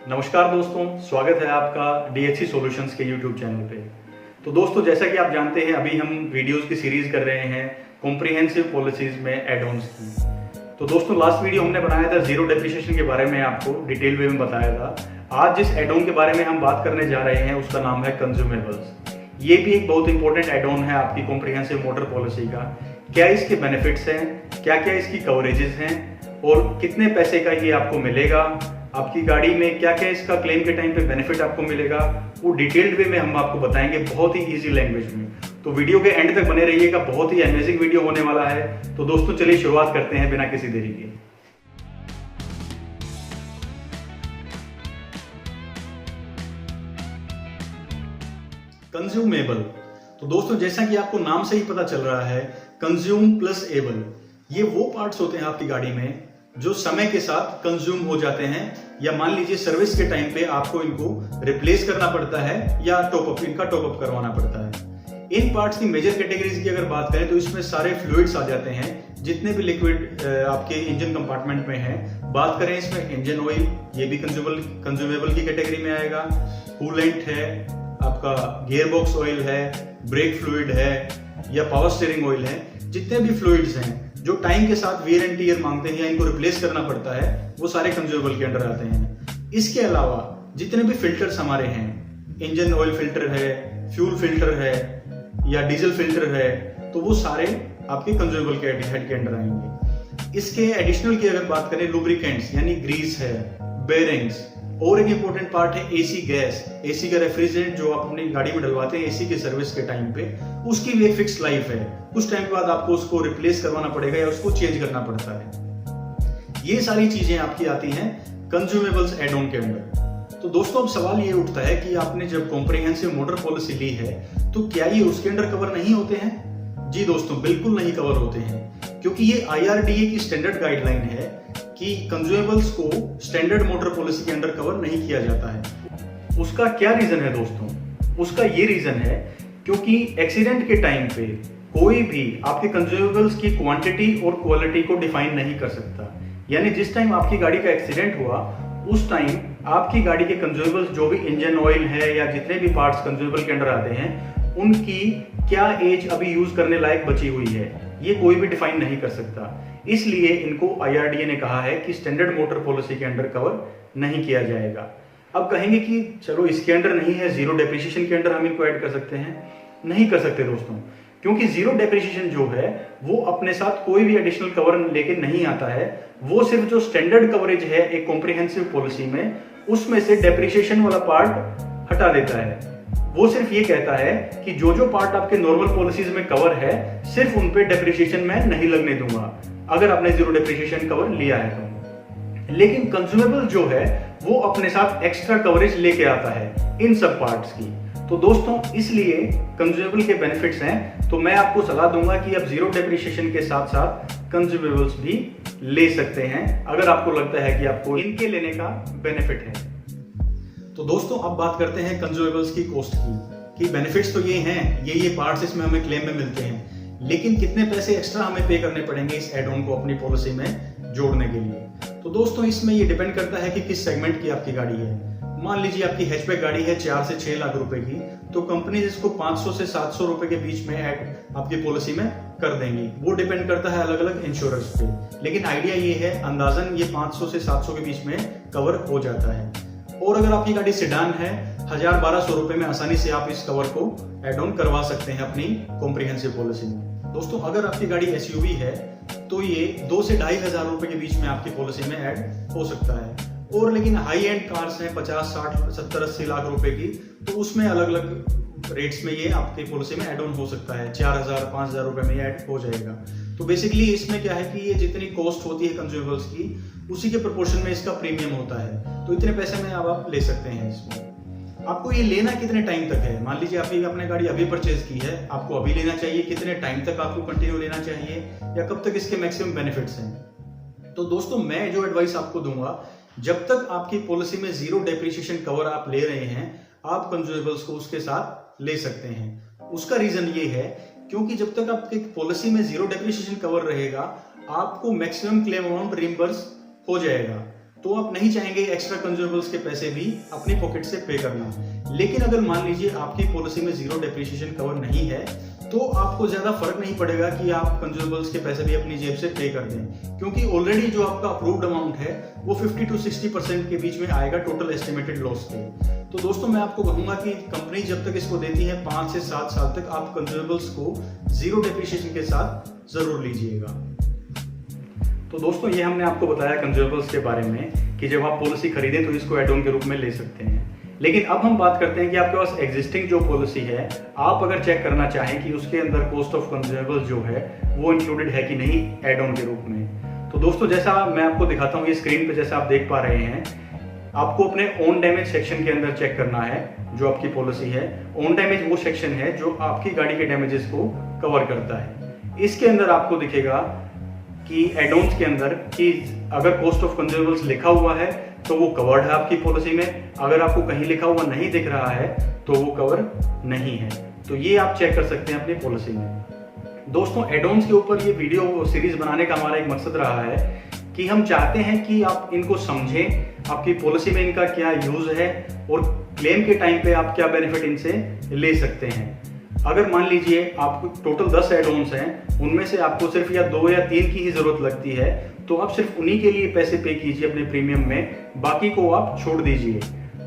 नमस्कार दोस्तों, स्वागत है आपका डीएचसी सॉल्यूशंस के यूट्यूब चैनल पे। तो दोस्तों, जैसा कि आप जानते हैं, अभी हम वीडियोस की सीरीज कर रहे हैं कॉम्प्रिहेंसिव पॉलिसीज में एड-ऑन्स की। तो दोस्तों, लास्ट वीडियो हमने बनाया था जीरो डेप्रिसिएशन के बारे में, आपको डिटेल वे में बताया था। आज जिस एड-ऑन के बारे में हम बात करने जा रहे हैं उसका नाम है कंज्यूमेबल्स। ये भी एक बहुत इंपॉर्टेंट एड-ऑन है आपकी कॉम्प्रिहेंसिव मोटर पॉलिसी का। क्या इसके बेनिफिट्स हैं, क्या क्या इसकी कवरेजेस हैं और कितने पैसे का ये आपको मिलेगा, आपकी गाड़ी में क्या क्या इसका क्लेम के टाइम पे बेनिफिट आपको मिलेगा, वो डिटेल्ड वे में हम आपको बताएंगे बहुत ही इजी लैंग्वेज में। तो वीडियो के एंड तक बने रहिएगा, बहुत ही अमेजिंग वीडियो होने वाला है। तो दोस्तों, चलिए शुरुआत करते हैं बिना किसी देरी के। कंज्यूमेबल, तो दोस्तों जैसा कि आपको नाम से ही पता चल रहा है, कंज्यूम प्लस एबल, ये वो पार्ट्स होते हैं आपकी गाड़ी में जो समय के साथ कंज्यूम हो जाते हैं, या मान लीजिए सर्विस के टाइम पे आपको इनको रिप्लेस करना पड़ता है या इनका टॉपअप करवाना पड़ता है। इन पार्ट्स की मेजर कैटेगरीज की अगर बात करें तो इसमें सारे फ्लूइड्स आ जाते हैं, जितने भी लिक्विड आपके इंजन कंपार्टमेंट में है। बात करें इसमें इंजन ऑयल, ये भी कंज्यूमेबल की कैटेगरी में आएगा। कूलेंट है, आपका गियर बॉक्स ऑयल है, ब्रेक फ्लूइड है या पावर स्टीयरिंग ऑयल है, जितने भी फ्लूइड्स हैं जो टाइम के साथ वियर एंड टियर मांगते हैं या इनको रिप्लेस करना पड़ता है, वो सारे कंज्यूमेबल के अंडर आते हैं। इसके अलावा जितने भी फिल्टर्स हमारे हैं, इंजन ऑयल फिल्टर है, फ्यूल फिल्टर है या डीजल फिल्टर है, तो वो सारे आपके कंज्यूमेबल के हेड के अंडर आएंगे। इसके एडिशनल की अगर बात करें, लुब्रिकेंट्स यानी ग्रीस है, बेरिंग्स, और एक इंपॉर्टेंट पार्ट है एसी गैस, एसी का रेफ्रिजरेंट जो आप अपनी गाड़ी में डलवाते हैं एसी की सर्विस के टाइम पे, उसकी भी एक फिक्स लाइफ है। कुछ टाइम के बाद आपको उसको रिप्लेस करवाना पड़ेगा या उसको चेंज करना पड़ता है। ये सारी चीजें आपकी आती हैं कंज्यूमेबल्स एड ऑन के अंदर। तो दोस्तों, अब सवाल ये उठता है कि आपने जब कॉम्प्रिहेंसिव मोटर पॉलिसी ली है तो क्या ये उसके अंडर कवर नहीं होते हैं? जी दोस्तों, बिल्कुल नहीं कवर होते हैं, क्योंकि ये IRDA की स्टैंडर्ड गाइडलाइन है कि कंज्यूमेबल्स को स्टैंडर्ड मोटर पॉलिसी के अंडर कवर नहीं किया जाता है। उसका क्या रीजन है दोस्तों? उसका ये रीजन है क्योंकि एक्सीडेंट के टाइम पे कोई भी आपके कंज्यूमेबल्स की क्वांटिटी और क्वालिटी को डिफाइन नहीं कर सकता। यानी जिस टाइम आपकी गाड़ी का एक्सीडेंट हुआ उस टाइम आपकी गाड़ी के कंज्यूमेबल्स जो भी इंजन ऑयल है या जितने भी पार्ट्स कंज्यूमेबल के अंडर आते हैं, उनकी क्या एज अभी यूज करने लायक बची हुई है, ये कोई भी डिफाइन नहीं कर सकता। इसलिए इनको IRDA ने कहा है कि स्टैंडर्ड मोटर पॉलिसी के अंडर कवर नहीं किया जाएगा। अब कहेंगे कि चलो इसके अंडर नहीं है, जीरो डेप्रिसिएशन के अंडर हम इनको ऐड कर सकते हैं। नहीं कर सकते दोस्तों, क्योंकि जीरो डेप्रिसिएशन जो है वो अपने साथ कोई भी एडिशनल कवर लेके नहीं आता है। वो सिर्फ जो स्टैंडर्ड कवरेज है एक कॉम्प्रिहेंसिव पॉलिसी में, उसमें से डेप्रिसिएशन वाला पार्ट हटा देता है। वो सिर्फ ये कहता है कि जो जो पार्ट आपके नॉर्मल पॉलिसीज में कवर है, सिर्फ उन पे डेप्रिसिएशन मैं नहीं लगने दूंगा अगर आपने जीरो डेप्रिसिएशन कवर लिया है तो। लेकिन कंज्यूमेबल जो है वो अपने साथ एक्स्ट्रा कवरेज लेके आता है इन सब पार्ट्स की। तो दोस्तों, इसलिए कंज्यूमेबल के बेनिफिट्स हैं। तो मैं आपको सलाह दूंगा कि आप जीरो डेप्रिसिएशन के साथ साथ कंज्यूमेबल्स भी ले सकते हैं अगर आपको लगता है कि आपको इनके लेने का बेनिफिट है। तो दोस्तों, अब बात करते हैं कंज्यूमेबल्स की कॉस्ट की। कि बेनिफिट्स तो ये हैं, ये पार्ट्स इसमें हमें क्लेम में मिलते हैं, लेकिन कितने पैसे एक्स्ट्रा हमें पे करने पड़ेंगे इस एड ऑन को अपनी पॉलिसी में जोड़ने के लिए? तो दोस्तों, इसमें ये डिपेंड करता है कि किस सेगमेंट की आपकी गाड़ी है। मान लीजिए आपकी हैचबैक गाड़ी है 4 से 6 लाख रुपए की, तो कंपनी इसको 500 से 700 रुपए के बीच में ऐड आपकी पॉलिसी में कर देंगी। वो डिपेंड करता है अलग अलग इंश्योरेंस पे, लेकिन आइडिया ये है, अंदाजन ये 500 से 700 के बीच में कवर हो जाता है। और अगर आपकी गाड़ी सेडान है, 1000-1200 रुपए में आसानी से आप इस कवर को एड ऑन करवा सकते हैं अपनी कॉम्प्रिहेंसिव पॉलिसी में। दोस्तों, अगर आपकी गाड़ी SUV है तो ये 2 से 2500 रुपए के बीच में आपकी पॉलिसी में ऐड हो सकता है। और लेकिन हाई एंड कार्स हैं 50, 60, 70, 80 लाख रुपए की, तो उसमें अलग अलग रेट्स में ये आपकी पॉलिसी में ऐड ऑन हो सकता है। 4000, 5000 रुपए में ऐड हो जाएगा। तो बेसिकली इसमें क्या है कि ये जितनी कॉस्ट होती है कंज्यूमेबल्स की, उसी के प्रोपोर्शन में इसका प्रीमियम होता है। तो इतने पैसे में आप ले सकते हैं इसमें। आपको ये लेना कितने टाइम तक है? मान लीजिए आपने गाड़ी अभी परचेज की है, आपको अभी लेना चाहिए, कितने टाइम तक आपको कंटिन्यू लेना चाहिए, या कब तक इसके मैक्सिमम बेनिफिट्स हैं? तो दोस्तों, मैं जो एडवाइस आपको दूंगा, जब तक आपकी पॉलिसी में जीरो डेप्रिसिएशन कवर आप ले रहे हैं, आप कंज्यूमेबल्स को उसके साथ ले सकते हैं। उसका रीजन ये है क्योंकि जब तक आपकी पॉलिसी में जीरो डेप्रिसिएशन कवर रहेगा, आपको मैक्सिमम क्लेम अमाउंट रिम्बर्स हो जाएगा। तो आप नहीं चाहेंगे एक्स्ट्रा कंज्यूमेबल्स के पैसे भी अपनी पॉकेट से पे करना। लेकिन अगर मान लीजिए आपकी पॉलिसी में जीरो डेप्रिसिएशन कवर नहीं है, तो आपको ज्यादा फर्क नहीं पड़ेगा कि आप कंज्यूमेबल्स के पैसे भी अपनी जेब से पे कर दें, क्योंकि ऑलरेडी जो आपका अप्रूव्ड अमाउंट है वो 50 to 60% के बीच में आएगा टोटल एस्टिमेटेड लॉस के। तो दोस्तों मैं आपको कहूंगा कि कंपनी जब तक इसको देती है 5 से 7 साल तक आप कंज्यूमेबल्स को जीरो डेप्रिसिएशन के साथ जरूर लीजिएगा। तो दोस्तों ये हमने आपको बताया कंज्यूमेबल्स के बारे में कि जब आप पॉलिसी खरीदें तो इसको एड ऑन के रूप में ले सकते हैं। लेकिन अब हम बात करते हैं कि आपके पास एग्जिस्टिंग जो पॉलिसी है, आप अगर चेक करना चाहें कि उसके अंदर कॉस्ट ऑफ कंज्यूमेबल्स जो है वो इंक्लूडेड है कि नहीं एड ऑन के रूप में। तो दोस्तों जैसा मैं आपको दिखाता हूँ ये स्क्रीन पे, जैसा आप देख पा रहे हैं, आपको अपने ओन डैमेज सेक्शन के अंदर चेक करना है जो आपकी पॉलिसी है। ओन डैमेज वो सेक्शन है जो आपकी गाड़ी के डैमेजेस को कवर करता है। इसके अंदर आपको दिखेगा कि एड-ऑन्स के अंदर कि अगर कॉस्ट ऑफ कंज्यूमेबल्स लिखा हुआ है तो वो कवर्ड है आपकी पॉलिसी में, अगर आपको कहीं लिखा हुआ नहीं दिख रहा है तो वो कवर नहीं है। तो ये आप चेक कर सकते हैं अपनी पॉलिसी में। दोस्तों एड-ऑन्स के ऊपर ये वीडियो सीरीज बनाने का हमारा एक मकसद रहा है कि हम चाहते हैं कि आप इनको समझें, आपकी पॉलिसी में इनका क्या यूज है और क्लेम के टाइम पे आप क्या बेनिफिट इनसे ले सकते हैं। अगर मान लीजिए आपको टोटल 10 एड-ऑन्स हैं, उनमें से आपको सिर्फ या 2 या 3 की ही जरूरत लगती है, तो आप सिर्फ उन्हीं के लिए पैसे पे कीजिए अपने प्रीमियम में, बाकी को आप छोड़ दीजिए।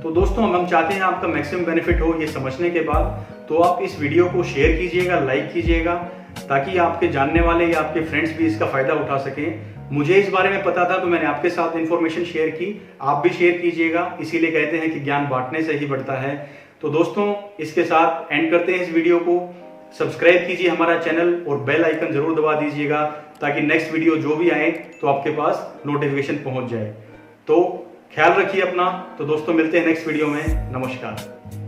तो दोस्तों हम चाहते हैं आपका मैक्सिमम बेनिफिट हो ये समझने के बाद, तो आप इस वीडियो को शेयर कीजिएगा, लाइक कीजिएगा, ताकि आपके जानने वाले या आपके फ्रेंड्स भी इसका फायदा उठा सकें। मुझे इस बारे में पता था तो मैंने आपके साथ इंफॉर्मेशन शेयर की, आप भी शेयर कीजिएगा। इसीलिए कहते हैं कि ज्ञान बांटने से ही बढ़ता है। तो दोस्तों इसके साथ एंड करते हैं इस वीडियो को। सब्सक्राइब कीजिए हमारा चैनल और बेल आइकन जरूर दबा दीजिएगा ताकि नेक्स्ट वीडियो जो भी आए तो आपके पास नोटिफिकेशन पहुंच जाए। तो ख्याल रखिए अपना। तो दोस्तों मिलते हैं नेक्स्ट वीडियो में। नमस्कार।